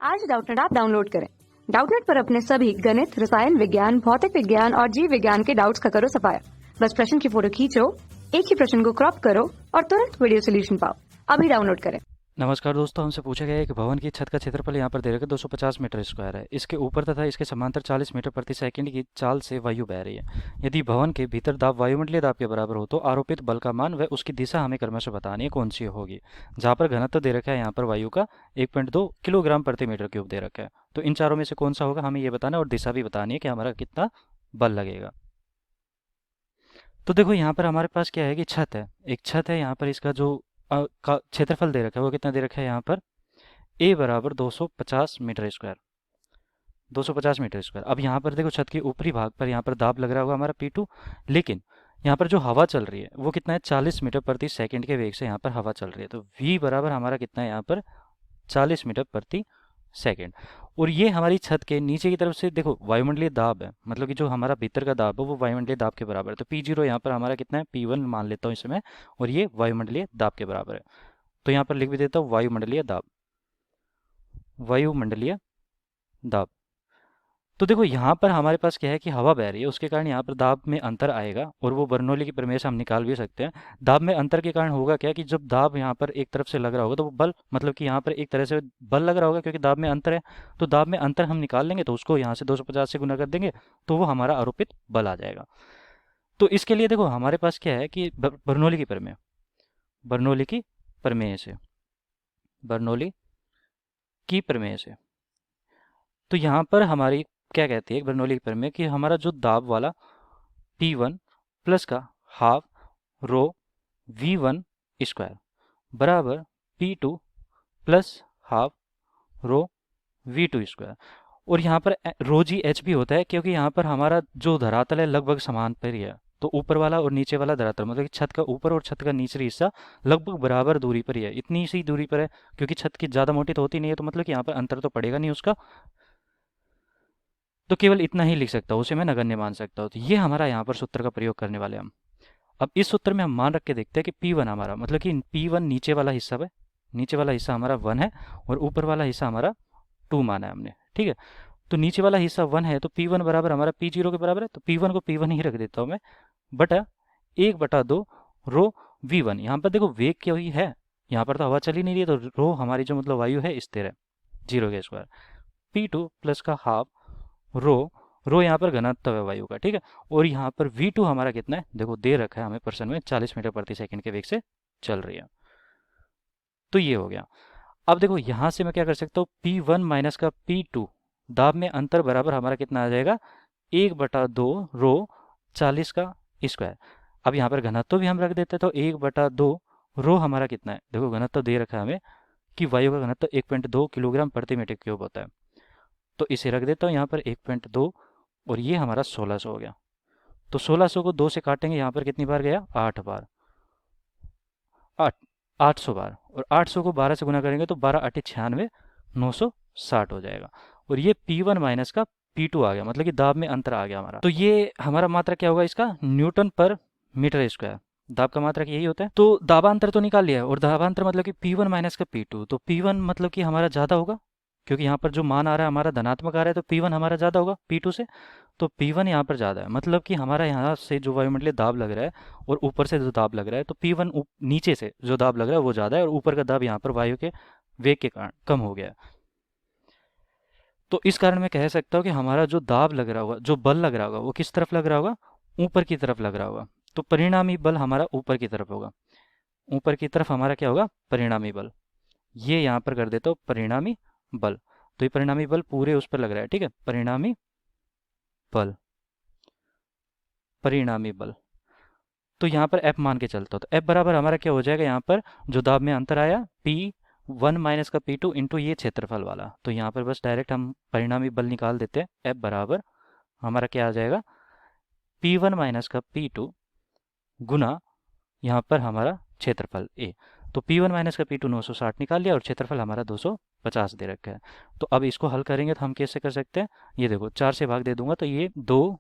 आज Doubtnut app download करें। Doubtnut पर अपने सभी गणित, रसायन विज्ञान, भौतिक विज्ञान और जीव विज्ञान के डाउट्स का करो सफाया। बस प्रश्न की फोटो खींचो, एक ही प्रश्न को क्रॉप करो और तुरंत वीडियो सोल्यूशन पाओ। अभी डाउनलोड करें। नमस्कार दोस्तों, हमसे पूछा गया है कि भवन की छत का क्षेत्रफल यहाँ पर दे रखा है 250 मीटर स्क्वायर है। इसके ऊपर तथा इसके समांतर 40 मीटर प्रति सेकंड की चाल से वायु बह रही है। यदि भवन के भीतर दाब वायुमंडलीय दाब के बराबर हो तो आरोपित बल का मान व उसकी दिशा हमें क्रमशः बतानी है, कौन सी होगी। जहाँ पर घनत्व दे रखा है यहाँ पर वायु का 1.2 किलोग्राम प्रति मीटर क्यूब दे रखा है, तो इन चारों में से कौन सा होगा हमें ये बताना है और दिशा भी बतानी है कि हमारा कितना बल लगेगा। तो देखो यहाँ पर हमारे पास क्या है कि छत है, एक छत है। यहाँ पर इसका जो का क्षेत्रफल दे रखा है वो कितना दे रखा है यहाँ पर ए बराबर 250 मीटर स्क्वायर, 250 मीटर स्क्वायर। अब यहाँ पर देखो छत के ऊपरी भाग पर यहाँ पर दाब लग रहा होगा हमारा P2, लेकिन यहाँ पर जो हवा चल रही है वो कितना है 40 मीटर प्रति सेकंड के वेग से यहाँ पर हवा चल रही है। तो V बराबर हमारा कितना है यहाँ पर 40 मीटर प्रति सेकंड। और ये हमारी छत के नीचे की तरफ से देखो वायुमंडलीय दाब है, मतलब कि जो हमारा भीतर का दाब है वो वायुमंडलीय दाब के बराबर है। तो P0 यहाँ पर हमारा कितना है P1 मान लेता हूँ इसमें, और ये वायुमंडलीय दाब के बराबर है। तो यहाँ पर लिख भी देता हूँ वायुमंडलीय दाब, वायुमंडलीय दाब। तो देखो यहाँ पर हमारे पास क्या है कि हवा बह रही है, उसके कारण यहाँ पर दाब में अंतर आएगा, और वो बर्नौली की प्रमेय से हम निकाल भी सकते हैं। दाब में अंतर के कारण होगा क्या कि जब दाब यहाँ पर एक तरफ से लग रहा होगा तो वो बल, मतलब कि यहाँ पर एक तरह से बल लग रहा होगा क्योंकि दाब में अंतर है। तो दाब में अंतर हम निकाल लेंगे तो उसको यहाँ से 250 से गुना कर देंगे तो वो हमारा आरोपित बल आ जाएगा। तो इसके लिए देखो हमारे पास क्या है कि बर्नौली की प्रमेय, बर्नौली की प्रमेय से, बर्नौली की प्रमेय से, तो यहाँ पर हमारी क्या कहती है बर्नौली की प्रमेय कि हमारा जो दाब वाला P1 प्लस का हाफ रो V1 स्क्वायर बराबर P2 plus half rho V2 square. और यहाँ पर रो जी एच भी होता है क्योंकि यहाँ पर हमारा जो धरातल है लगभग समान पर ही है। तो ऊपर वाला और नीचे वाला धरातल, मतलब कि छत का ऊपर और छत का निचली हिस्सा लगभग बराबर दूरी पर ही है, इतनी सी दूरी पर है क्योंकि छत की ज़्यादा मोटी तो होती नहीं है, तो मतलब कि यहाँ पर अंतर तो पड़ेगा नहीं उसका। तो केवल इतना ही लिख सकता हूँ, उसे मैं नगण्य मान सकता हूँ। तो ये हमारा यहाँ पर सूत्र का प्रयोग करने वाले हम। अब इस सूत्र में हम मान रख के देखते हैं कि P1 हमारा, मतलब कि P1 नीचे वाला हिस्सा है, नीचे वाला हिस्सा हमारा 1 है और ऊपर वाला हिस्सा हमारा 2 माना है हमने, ठीक है। तो नीचे वाला हिस्सा 1 है तो P1 बराबर हमारा P0 के बराबर है, तो P1 को P1 ही रख देता हूँ मैं, बटा 1/2 रो V1। यहाँ पर देखो वेग क्या हुई है, यहाँ पर तो हवा चली नहीं रही है, तो रो हमारी जो मतलब वायु है स्थिर है, 0 के स्क्वायर। P2 प्लस का हाफ रो, रो यहाँ पर घनत्व है वायु का, ठीक है। और यहाँ पर V2 हमारा कितना है, देखो दे रखा है हमें परसेंट में, 40 मीटर प्रति सेकंड के वेग से चल रही है। तो ये हो गया। अब देखो यहाँ से मैं क्या कर सकता हूँ, P1 माइनस का P2 दाब में अंतर बराबर हमारा कितना आ जाएगा 1/2 रो 40 का स्क्वायर। अब यहाँ पर घनत्व भी हम रख देते हैं, तो 1/2 रो हमारा कितना है, देखो घनत्व दे रखा है हमें कि वायु का घनत्व 1.2 किलोग्राम प्रति मीटर क्यूब होता है। तो इसे रख देता हूँ यहाँ पर 1.2, और ये हमारा 1600 हो गया। तो 1600 को 2 से काटेंगे, यहाँ पर कितनी बार गया 8 बार, 8 800 बार, और 800 को 12 से गुना करेंगे तो 12 8 96, 960 हो जाएगा। और ये P1 माइनस का P2 आ गया, मतलब कि दाब में अंतर आ गया हमारा। तो ये हमारा मात्रा क्या होगा इसका, न्यूटन पर मीटर स्क्वायर। दाब का मात्रक यही होता है। तो दाबांतर तो निकाल लिया है, और दाबांतर मतलब कि P1 माइनस का P2, तो P1 मतलब कि हमारा ज़्यादा होगा क्योंकि यहाँ पर जो मान आ रहा है हमारा धनात्मक आ रहा है, तो P1 हमारा ज़्यादा होगा P2 से। तो P1 यहाँ पर ज़्यादा है, मतलब कि हमारा यहाँ से जो वायुमंडलीय दाब लग रहा है और ऊपर से जो दाब लग रहा है, तो P1 नीचे से जो दाब लग रहा है वो ज़्यादा है, और ऊपर का दाब यहाँ पर वायु के वेग के कारण कम हो गया है। तो इस कारण मैं कह सकता हूँ कि हमारा जो दाब लग रहा होगा, जो बल लग रहा होगा, वो किस तरफ लग रहा होगा, ऊपर की तरफ लग रहा होगा। तो परिणामी बल हमारा ऊपर की तरफ होगा, ऊपर की तरफ हमारा क्या होगा, परिणामी बल। ये यहाँ पर कर देता हूँ परिणामी बल। तो ये परिणामी बल पूरे उस पर लग रहा है, ठीक है, परिणामी बल, परिणामी बल। तो यहाँ पर F मान के चलता हूँ, तो F बराबर हमारा क्या हो जाएगा, यहाँ पर जो दाब में अंतर आया P1 माइनस का P2 इंटू ये क्षेत्रफल वाला। तो यहाँ पर बस डायरेक्ट हम परिणामी बल निकाल देते हैं। F बराबर हमारा क्या आ जाएगा, P1 माइनस का P2 गुना यहाँ पर हमारा क्षेत्रफल A। तो P1 माइनस का P2 960 निकाल लिया, और क्षेत्रफल हमारा 250 दे रखा है। तो अब इसको हल करेंगे तो हम कैसे कर सकते हैं, ये देखो 4 से भाग दे दूंगा तो ये 2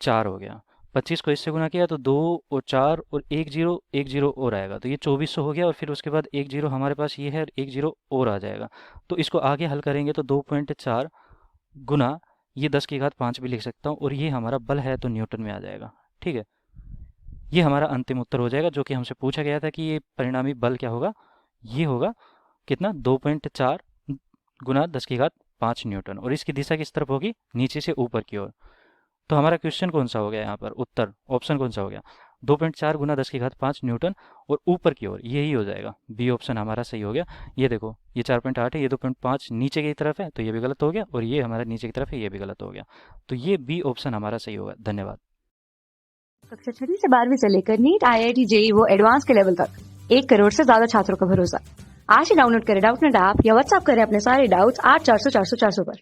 4 हो गया, 25 को इससे गुना किया तो 2 और 4 और एक जीरो और आएगा, तो ये 2400 हो गया। और फिर उसके बाद एक जीरो हमारे पास ये है और एक जीरो और आ जाएगा। तो इसको आगे हल करेंगे तो 2.4 गुना ये 10 की घात 5 भी लिख सकता हूँ, और ये हमारा बल है तो न्यूटन में आ जाएगा। ठीक है, ये हमारा अंतिम उत्तर हो जाएगा, जो कि हमसे पूछा गया था कि ये परिणामी बल क्या होगा। ये होगा कितना, 2.4 गुना 10 की घात 5 न्यूटन, और इसकी दिशा किस तरफ होगी, नीचे से ऊपर की ओर। तो हमारा क्वेश्चन कौन सा हो गया यहाँ पर, उत्तर ऑप्शन कौन सा हो गया, 2.4 गुना 10 की घात 5 न्यूटन और ऊपर की ओर, यही हो जाएगा। बी ऑप्शन हमारा सही हो गया। ये देखो, ये 4.8 है, ये 2.5 नीचे की तरफ है, तो ये भी गलत हो गया, और ये हमारा नीचे की तरफ है, ये भी गलत हो गया। तो ये बी ऑप्शन हमारा सही होगा। धन्यवाद। कक्षा 6 से 12वीं से लेकर नीट, IIT, JEE वो एडवांस के लेवल तक 1 करोड़ से ज्यादा छात्रों का भरोसा। आज ही डाउनलोड करें डाउटनेट ऐप या व्हाट्सएप करें अपने सारे डाउट्स 8400 400 400 पर।